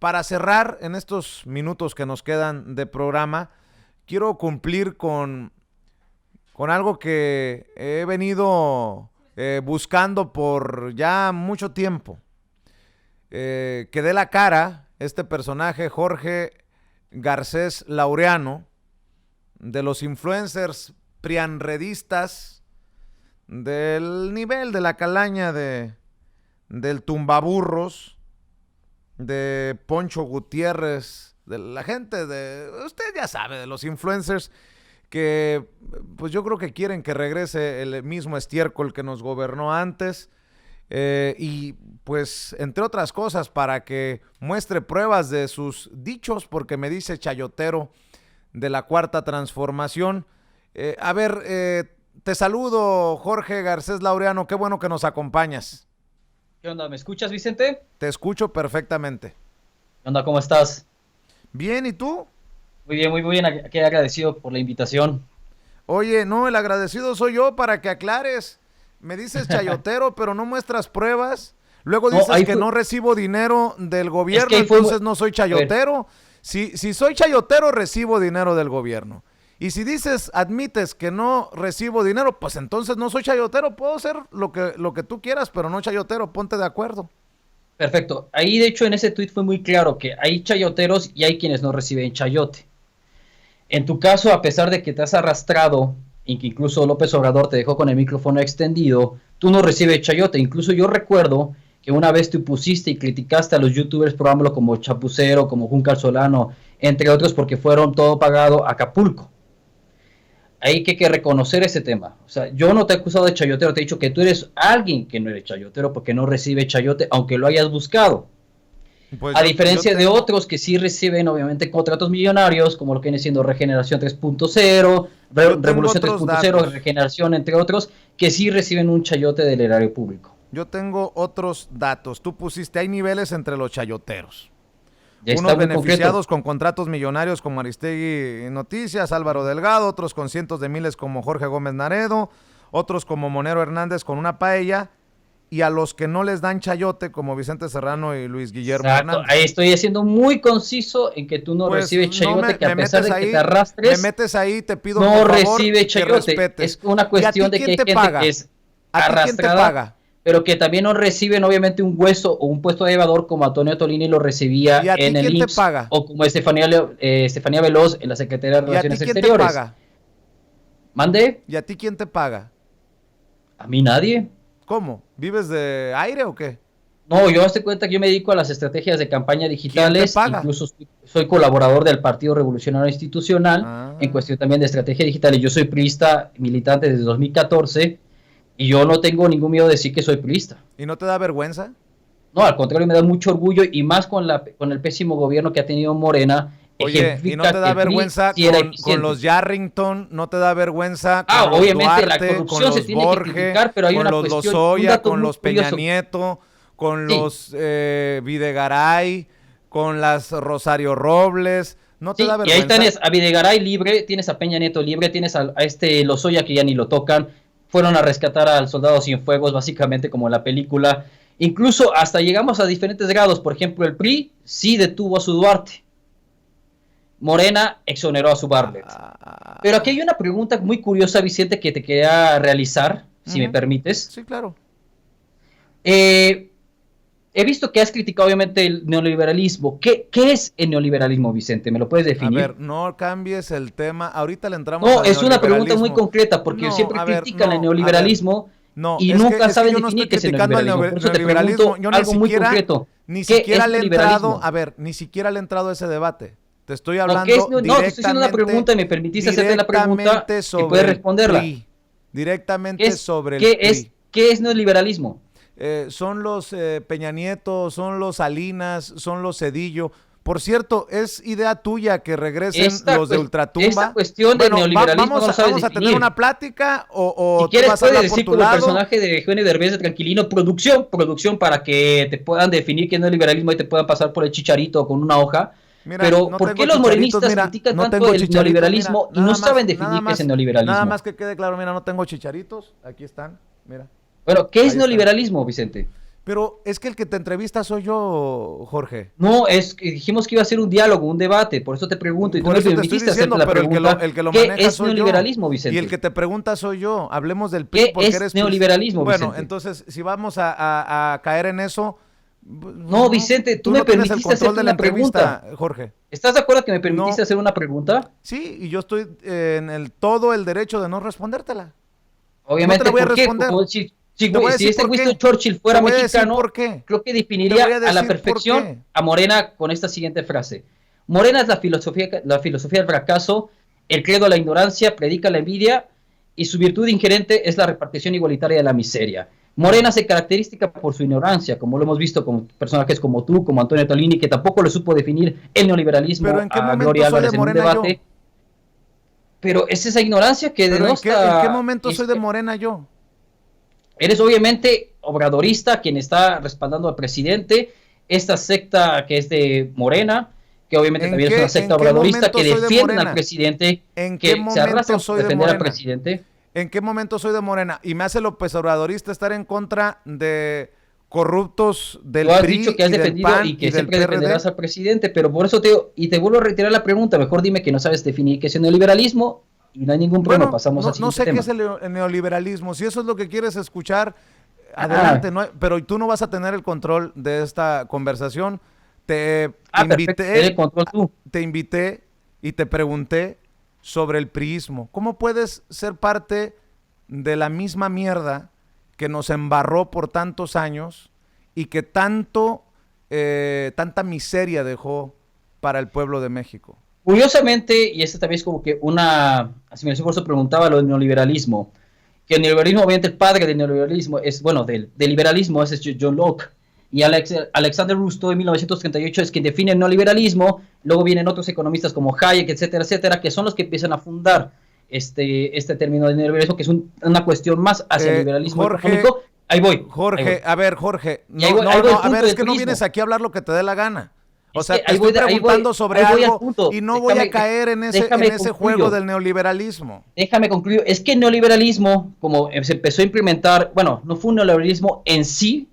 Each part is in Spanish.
para cerrar en estos minutos que nos quedan de programa, quiero cumplir con algo que he venido buscando por ya mucho tiempo. Que dé la cara este personaje, Jorge Garcés Laureano, de los influencers prianredistas, del nivel de la calaña del tumbaburros, de Poncho Gutiérrez, de la gente usted ya sabe, de los influencers que pues yo creo que quieren que regrese el mismo estiércol que nos gobernó antes, y pues entre otras cosas para que muestre pruebas de sus dichos, porque me dice chayotero de la Cuarta Transformación. Te saludo, Jorge Garcés Laureano, qué bueno que nos acompañas. ¿Qué onda? ¿Me escuchas, Vicente? Te escucho perfectamente. ¿Qué onda? ¿Cómo estás? Bien, ¿y tú? Muy bien. Aquí agradecido por la invitación. Oye, no, el agradecido soy yo, para que aclares. Me dices chayotero, pero no muestras pruebas. Luego dices que no recibo dinero del gobierno, entonces no soy chayotero. Si soy chayotero, recibo dinero del gobierno. Y si admites que no recibo dinero, pues entonces no soy chayotero. Puedo ser lo que tú quieras, pero no chayotero. Ponte de acuerdo. Perfecto. Ahí, de hecho, en ese tuit fue muy claro que hay chayoteros y hay quienes no reciben chayote. En tu caso, a pesar de que te has arrastrado y que incluso López Obrador te dejó con el micrófono extendido, tú no recibes chayote. Incluso yo recuerdo que una vez tú pusiste y criticaste a los youtubers, por ejemplo, como Chapucero, como Juncal Solano, entre otros, porque fueron todo pagado a Acapulco. Hay que reconocer ese tema. O sea, yo no te he acusado de chayotero, te he dicho que tú eres alguien que no eres chayotero porque no recibe chayote, aunque lo hayas buscado. Pues a diferencia de otros que sí reciben, obviamente, contratos millonarios, como lo que viene siendo Regeneración 3.0, Revolución 3.0, Regeneración, entre otros, que sí reciben un chayote del erario público. Yo tengo otros datos. Tú pusiste, hay niveles entre los chayoteros. Ya unos beneficiados con contratos millonarios como Aristegui Noticias, Álvaro Delgado, otros con cientos de miles como Jorge Gómez Naredo, otros como Monero Hernández con una paella, y a los que no les dan chayote como Vicente Serrano y Luis Guillermo Hernández. Ahí estoy siendo muy conciso en que tú no recibes chayote, que a pesar de que te arrastres, me metes ahí, te pido no por favor recibe chayote. Que respetes. Es una cuestión de que hay gente que es arrastrada, pero que también no reciben obviamente un hueso o un puesto de elevador como Antonio Tolini lo recibía en el IMSS, o como Estefanía Veloz en la Secretaría de Relaciones Exteriores. ¿Y a ti quién te paga? ¿Mande? ¿Y a ti quién te paga? A mí nadie. ¿Cómo? ¿Vives de aire o qué? No, yo hazte cuenta que yo me dedico a las estrategias de campaña digitales. ¿Quién te paga? Incluso soy colaborador del Partido Revolucionario Institucional en cuestión también de estrategia digital. Y yo soy priista militante desde 2014 y yo no tengo ningún miedo de decir que soy priista. ¿Y no te da vergüenza? No, al contrario, me da mucho orgullo, y más con el pésimo gobierno que ha tenido Morena. Oye, ¿y no te da vergüenza con los Yarrington? ¿No te da vergüenza con los obviamente Duarte, la corrupción con los se tiene Borge, que criticar, pero hay con una los cuestión, Lozoya, con los Peña Nieto, con los Videgaray, con las Rosario Robles? ¿No te da vergüenza? Y ahí tienes a Videgaray libre, tienes a Peña Nieto libre, tienes a este Lozoya que ya ni lo tocan. Fueron a rescatar al soldado Cienfuegos, básicamente como en la película. Incluso hasta llegamos a diferentes grados. Por ejemplo, el PRI sí detuvo a su Duarte. Morena exoneró a su Bartlett. Pero aquí hay una pregunta muy curiosa, Vicente, que te quería realizar, si me permites. Sí, claro. He visto que has criticado obviamente el neoliberalismo. ¿Qué es el neoliberalismo, Vicente? ¿Me lo puedes definir? A ver, no cambies el tema. Ahorita le entramos al neoliberalismo. No, es una pregunta muy concreta, porque siempre critican el neoliberalismo y nunca saben definir qué es el neoliberalismo. Por eso te pregunto algo muy concreto. Ni siquiera le he entrado, ni siquiera le he entrado a ese debate. Te estoy hablando directamente. No, te estoy haciendo una pregunta y me permitiste hacerte la pregunta y puedes responderla. Directamente sobre el PRI. ¿Qué es neoliberalismo? Son los Peña Nieto, son los Salinas, son los Cedillo. Por cierto, es idea tuya que regresen los de Ultratumba. Esta cuestión de neoliberalismo vamos a tener una plática o si quieres puedes decir como el personaje de Eugenio Derbez de Tranquilino, producción para que te puedan definir qué es neoliberalismo y te puedan pasar por el chicharito con una hoja. Mira, pero ¿por qué los morenistas critican tanto el neoliberalismo y no saben definir qué es el neoliberalismo? Nada más que quede claro, mira, no tengo chicharitos, aquí están, mira. Bueno, ¿qué es neoliberalismo, Vicente? Pero es que el que te entrevista soy yo, Jorge. No, es que dijimos que iba a ser un diálogo, un debate, por eso te pregunto, y tú Por me eso te permitiste estoy hacerte diciendo, la pero pregunta, el que lo ¿qué maneja es soy yo. neoliberalismo, Vicente? Y el que te pregunta soy yo. Hablemos del PRI ¿Qué porque es eres neoliberalismo, Bueno, Vicente? entonces, si vamos a caer en eso... No, Vicente, tú me no tienes el permitiste control hacerte de la una pregunta. entrevista, Jorge. ¿Estás de acuerdo que me permitiste No. hacer una pregunta? Sí, y yo estoy en todo el derecho de no respondértela. No te Obviamente, la voy a ¿por qué? responder. Te voy a Si decir este por Winston qué. Churchill Te fuera voy a decir mexicano, por qué. creo que Te definiría voy a a la decir por perfección qué. a Morena con esta siguiente frase. Morena es la filosofía del fracaso, el credo a la ignorancia, predica la envidia y su virtud ingerente es la repartición igualitaria de la miseria. Morena se caracteriza por su ignorancia, como lo hemos visto con personajes como tú, como Antonio Tolini, que tampoco le supo definir el neoliberalismo Pero ¿en qué a momento Gloria soy de Álvarez en un Morena yo? debate. Pero es esa ignorancia que Pero ¿en qué denosta. momento soy de Morena yo? Eres obviamente obradorista, quien está respaldando al presidente, esta secta que es de Morena, que obviamente también es una secta en qué obradorista, momento que soy de defienden al Morena? presidente, ¿En qué que se arrastran momento por soy de defender al Morena? presidente. ¿En qué momento soy de Morena? Y me hace López Obradorista estar en contra de corruptos del Tú has PRI dicho que has y del defendido PAN y y que del siempre PRD. defenderás al presidente, pero por eso te vuelvo a retirar la pregunta. Mejor dime que no sabes definir qué es el neoliberalismo y no hay ningún problema. Bueno, Pasamos al no siguiente sé tema. qué es el neoliberalismo. Si eso es lo que quieres escuchar, adelante. No, pero tú no vas a tener el control de esta conversación. Perfecto, ten el control tú. Te invité y te pregunté sobre el priismo. ¿Cómo puedes ser parte de la misma mierda que nos embarró por tantos años y que tanta miseria dejó para el pueblo de México? Curiosamente, y esta también es como que una asimilación, por eso preguntaba lo del neoliberalismo, que el neoliberalismo, obviamente el padre del neoliberalismo es, bueno, del liberalismo es John Locke, y Alexander Rousseau en 1938 es quien define el neoliberalismo. Luego vienen otros economistas como Hayek, etcétera, etcétera, que son los que empiezan a fundar este término de neoliberalismo, que es una cuestión más hacia el liberalismo económico. Ahí voy. Jorge, a ver, Jorge, a ver, es que no vienes aquí a hablar lo que te dé la gana. O sea, te estoy preguntando sobre algo y no voy a caer en ese juego del neoliberalismo. Déjame concluir. Es que el neoliberalismo, como se empezó a implementar, bueno, no fue un neoliberalismo en sí,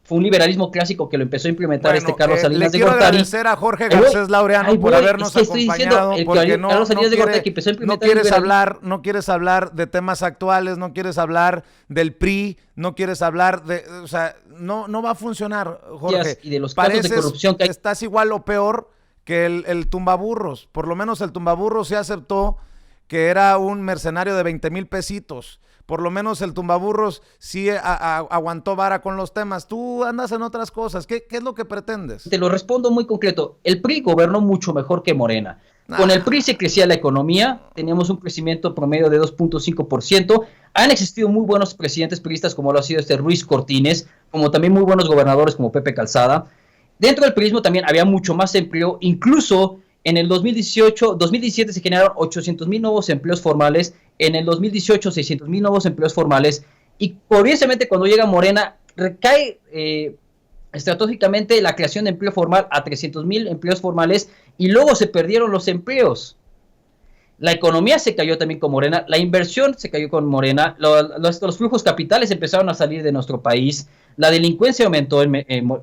fue un liberalismo clásico que lo empezó a implementar Carlos Salinas de Gortari. Le quiero agradecer a Jorge Garcés Laureano por habernos acompañado, porque no quieres hablar de temas actuales, no quieres hablar del PRI, no quieres hablar de, o sea, no va a funcionar, Jorge. Y de los casos de corrupción que hay. Estás igual o peor que el tumbaburros. Por lo menos el tumbaburros se aceptó que era un mercenario de 20,000 pesitos. Por lo menos el tumbaburros sí aguantó vara con los temas. Tú andas en otras cosas. ¿Qué es lo que pretendes? Te lo respondo muy concreto. El PRI gobernó mucho mejor que Morena. Con el PRI se crecía la economía, teníamos un crecimiento promedio de 2.5%. Han existido muy buenos presidentes priistas como lo ha sido Ruiz Cortines, como también muy buenos gobernadores como Pepe Calzada. Dentro del priismo también había mucho más empleo, incluso en el 2017 se generaron 800,000 nuevos empleos formales, en el 2018 600,000 nuevos empleos formales, y curiosamente cuando llega Morena recae estratégicamente la creación de empleo formal a 300,000 empleos formales, y luego se perdieron los empleos. La economía se cayó también con Morena, la inversión se cayó con Morena, los flujos capitales empezaron a salir de nuestro país, la delincuencia aumentó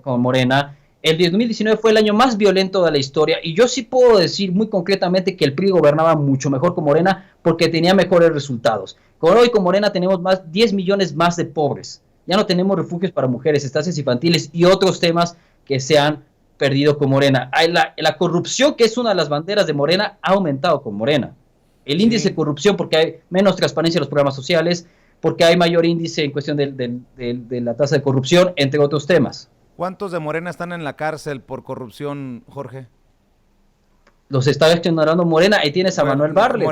con Morena. El 2019 fue el año más violento de la historia, y yo sí puedo decir muy concretamente que el PRI gobernaba mucho mejor con Morena porque tenía mejores resultados. Hoy con Morena tenemos 10 millones más de pobres. Ya no tenemos refugios para mujeres, estancias infantiles y otros temas que se han perdido con Morena. La corrupción, que es una de las banderas de Morena, ha aumentado con Morena. El índice de corrupción, porque hay menos transparencia en los programas sociales, porque hay mayor índice en cuestión de la tasa de corrupción, entre otros temas. ¿Cuántos de Morena están en la cárcel por corrupción, Jorge? Los está gestionando Morena, ahí tienes a Manuel Barlet.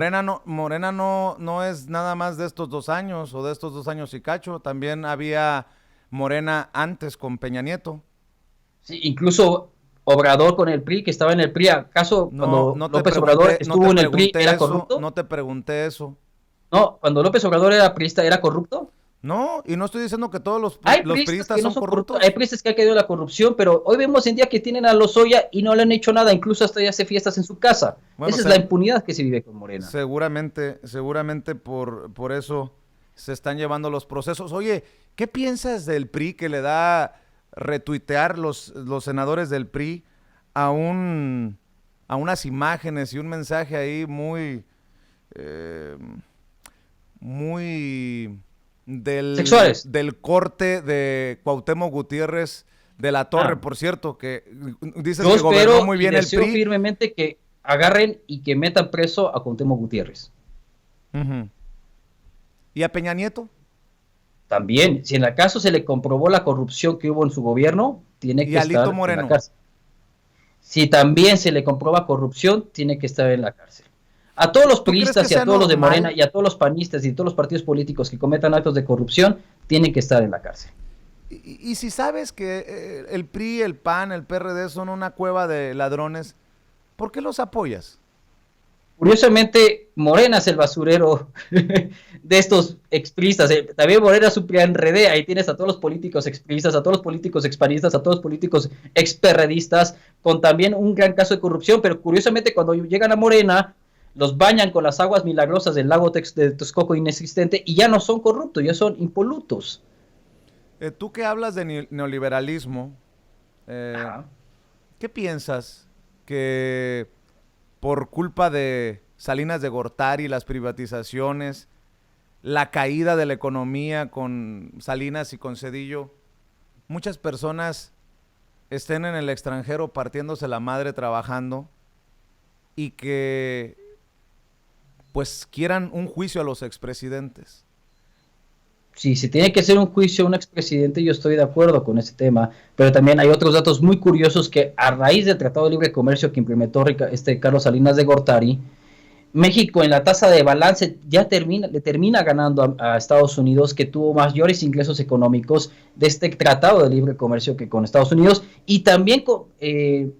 Morena no es nada más de estos 2 años o de estos 2 años y cacho. También había Morena antes con Peña Nieto. Sí, incluso Obrador con el PRI, que estaba en el PRI. ¿Acaso cuando López Obrador estuvo en el PRI era corrupto? No te pregunté eso. No, cuando López Obrador era priista, ¿era corrupto? No, y no estoy diciendo que todos los priistas son corruptos. Hay priistas que han caído en la corrupción, pero hoy vemos en día que tienen a Lozoya y no le han hecho nada, incluso hasta ya hace fiestas en su casa. Esa es la impunidad que se vive con Morena. Seguramente por eso se están llevando los procesos. Oye, ¿qué piensas del PRI que le da retuitear los senadores del PRI a unas imágenes y un mensaje ahí muy Sexuales. del corte de Cuauhtémoc Gutiérrez de la Torre, por cierto, que dices que gobernó muy bien el PRI. Deseo firmemente que agarren y que metan preso a Cuauhtémoc Gutiérrez. ¿Y a Peña Nieto? También, si en el caso se le comprobó la corrupción que hubo en su gobierno, tiene que estar en la cárcel. Si también se le comprueba corrupción, tiene que estar en la cárcel. A todos los priistas y a todos los de Morena y a todos los panistas y todos los partidos políticos que cometan actos de corrupción, tienen que estar en la cárcel. Y si sabes que el PRI, el PAN, el PRD son una cueva de ladrones, ¿por qué los apoyas? Curiosamente, Morena es el basurero de estos expriistas. También Morena es un PRI-RD. Ahí tienes a todos los políticos expriistas, a todos los políticos expanistas, a todos los políticos experredistas, con también un gran caso de corrupción. Pero curiosamente, cuando llegan a Morena, los bañan con las aguas milagrosas del lago de Texcoco inexistente y ya no son corruptos, ya son impolutos. Tú que hablas de neoliberalismo, ¿qué piensas que por culpa de Salinas de Gortari, las privatizaciones, la caída de la economía con Salinas y con Zedillo, muchas personas estén en el extranjero partiéndose la madre trabajando y que pues quieran un juicio a los expresidentes? Sí, si tiene que ser un juicio a un expresidente, yo estoy de acuerdo con ese tema, pero también hay otros datos muy curiosos que a raíz del Tratado de Libre Comercio que implementó Carlos Salinas de Gortari, México en la tasa de balance ya le termina ganando a Estados Unidos, que tuvo mayores ingresos económicos de este Tratado de Libre Comercio que con Estados Unidos, y también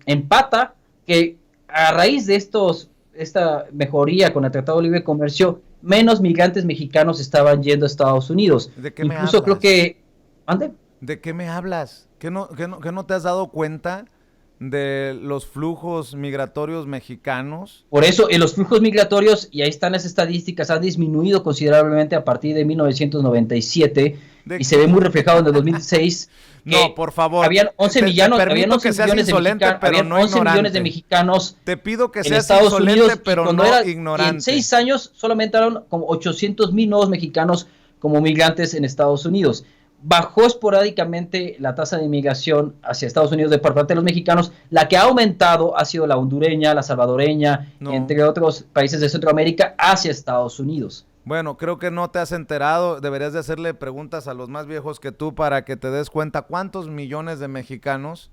empata que a raíz de esta mejoría con el Tratado de Libre Comercio, menos migrantes mexicanos estaban yendo a Estados Unidos. ¿De qué Incluso me hablas? Creo que... ¿Ande? ¿De qué me hablas? ¿Que no te has dado cuenta de los flujos migratorios mexicanos? Por eso, los flujos migratorios, y ahí están las estadísticas, han disminuido considerablemente a partir de 1997 y se ve muy reflejado en el 2016. No, por favor. Habían 11 millones de mexicanos. Te pido que seas insolente, pero no ignorante. En 6 años solamente eran como 800,000 nuevos mexicanos como migrantes en Estados Unidos. Bajó esporádicamente la tasa de inmigración hacia Estados Unidos por parte de los mexicanos. La que ha aumentado ha sido la hondureña, la salvadoreña, entre otros países de Centroamérica, hacia Estados Unidos. Bueno, creo que no te has enterado. Deberías de hacerle preguntas a los más viejos que tú para que te des cuenta cuántos millones de mexicanos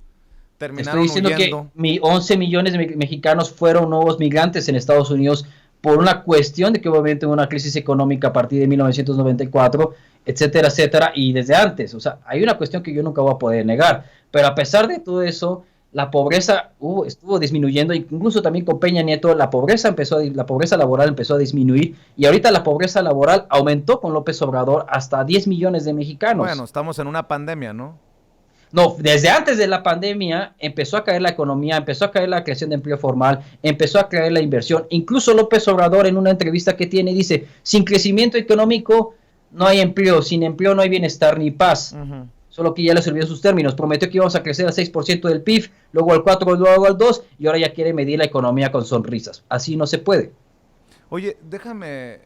terminaron huyendo. Estoy diciendo que 11 millones de mexicanos fueron nuevos migrantes en Estados Unidos por una cuestión de que obviamente hubo una crisis económica a partir de 1994, etcétera, etcétera, y desde antes. O sea, hay una cuestión que yo nunca voy a poder negar. Pero a pesar de todo eso, la pobreza estuvo disminuyendo, incluso también con Peña Nieto la pobreza laboral empezó a disminuir, y ahorita la pobreza laboral aumentó con López Obrador hasta 10 millones de mexicanos. Bueno, estamos en una pandemia, ¿no? No, desde antes de la pandemia empezó a caer la economía, empezó a caer la creación de empleo formal, empezó a caer la inversión. Incluso López Obrador en una entrevista que tiene dice, sin crecimiento económico no hay empleo, sin empleo no hay bienestar ni paz. Solo que ya les olvidó sus términos. Prometió que íbamos a crecer al 6% del PIB, luego al 4%, luego al 2%, y ahora ya quiere medir la economía con sonrisas. Así no se puede. Oye, déjame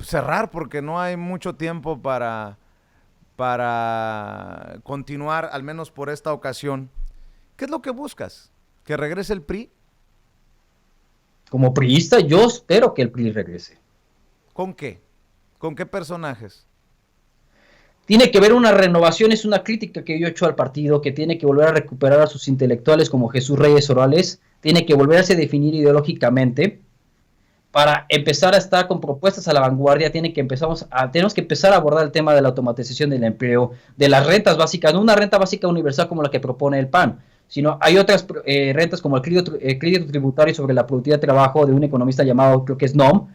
cerrar porque no hay mucho tiempo para continuar, al menos por esta ocasión. ¿Qué es lo que buscas? ¿Que regrese el PRI? Como priista, yo espero que el PRI regrese. ¿Con qué? ¿Con qué personajes? Tiene que haber una renovación, es una crítica que yo he hecho al partido, que tiene que volver a recuperar a sus intelectuales como Jesús Reyes Orales, tiene que volverse a definir ideológicamente para empezar a estar con propuestas a la vanguardia. Tenemos que empezar a abordar el tema de la automatización del empleo, de las rentas básicas, no una renta básica universal como la que propone el PAN, sino hay otras rentas como el crédito tributario sobre la productividad de trabajo de un economista llamado, creo que es Noam,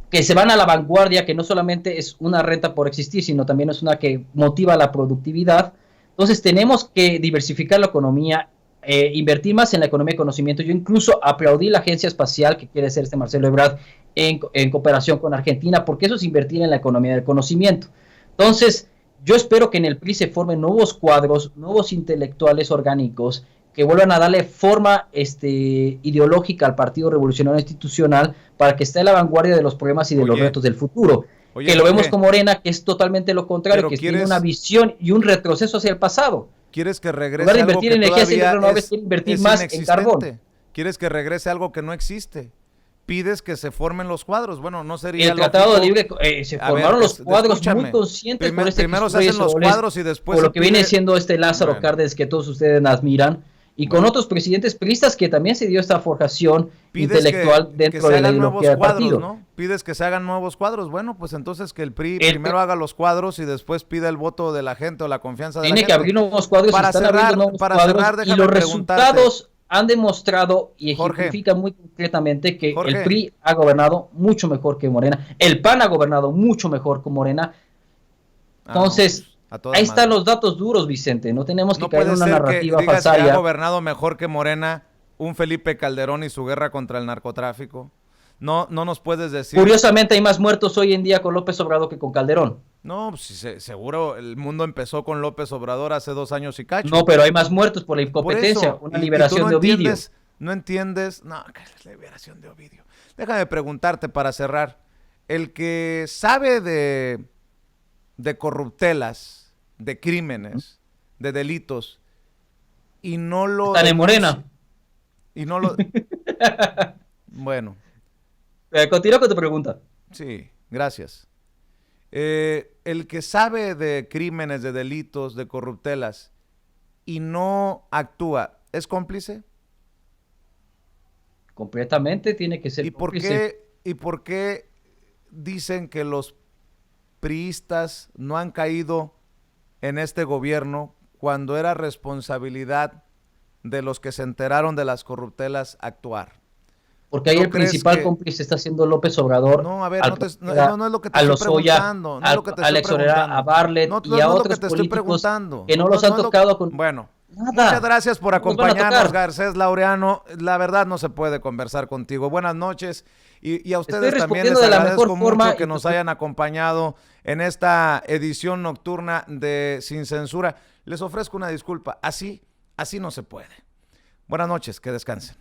que se van a la vanguardia, que no solamente es una renta por existir, sino también es una que motiva la productividad. Entonces tenemos que diversificar la economía, invertir más en la economía de conocimiento. Yo incluso aplaudí la agencia espacial que quiere hacer Marcelo Ebrard en cooperación con Argentina, porque eso es invertir en la economía del conocimiento. Entonces, yo espero que en el PRI se formen nuevos cuadros, nuevos intelectuales orgánicos que vuelvan a darle forma ideológica al Partido Revolucionario Institucional para que esté a la vanguardia de los problemas y de los retos del futuro. Que lo vemos con Morena, que es totalmente lo contrario, que tiene una visión y un retroceso hacia el pasado. ¿Quieres que regrese en lugar de algo invertir que en energías todavía renovables, quiere invertir más en carbón? ¿Quieres que regrese algo que no existe? Pides que se formen los cuadros. Bueno, no sería el Tratado de Libre, se formaron los cuadros muy conscientes por primero se hacen los cuadros y después por lo que viene siendo Lázaro Cárdenas, que todos ustedes admiran, y con otros presidentes priistas que también se dio esta forjación intelectual dentro de la ideología del partido. ¿No? Pides que se hagan nuevos cuadros. Bueno, pues entonces que el PRI primero haga los cuadros y después pida el voto de la gente o la confianza de la gente. Tiene que abrir nuevos cuadros, y los resultados han demostrado y ejemplifican muy concretamente que el PRI ha gobernado mucho mejor que Morena. El PAN ha gobernado mucho mejor que Morena. Entonces, ahí están los datos duros, Vicente. No tenemos que caer en una narrativa falsaria. Que ha gobernado mejor que Morena un Felipe Calderón y su guerra contra el narcotráfico. No nos puedes decir. Curiosamente hay más muertos hoy en día con López Obrador que con Calderón. No, pues seguro el mundo empezó con López Obrador hace 2 años y cacho. No, pero hay más muertos por la incompetencia, una liberación de Ovidio. No entiendes, no, que es la liberación de Ovidio. Déjame preguntarte para cerrar. El que sabe de corruptelas, de crímenes, de delitos, y no lo... Están en Morena. Y no lo... Bueno. Continúa con tu pregunta. Sí, gracias. El que sabe de crímenes, de delitos, de corruptelas, y no actúa, ¿es cómplice? Completamente tiene que ser cómplice. ¿Y por qué dicen que los priistas no han caído en este gobierno cuando era responsabilidad de los que se enteraron de las corruptelas actuar? Porque ahí el principal cómplice está siendo López Obrador. No, a ver, no es lo que te estoy preguntando. No es lo que te estoy preguntando. A Bartlett y a otros políticos que no los han tocado con... Bueno, muchas gracias por acompañarnos, Garcés Laureano. La verdad no se puede conversar contigo. Buenas noches. Y a ustedes también les agradezco mucho que nos hayan acompañado en esta edición nocturna de Sin Censura. Les ofrezco una disculpa. Así no se puede. Buenas noches, que descansen.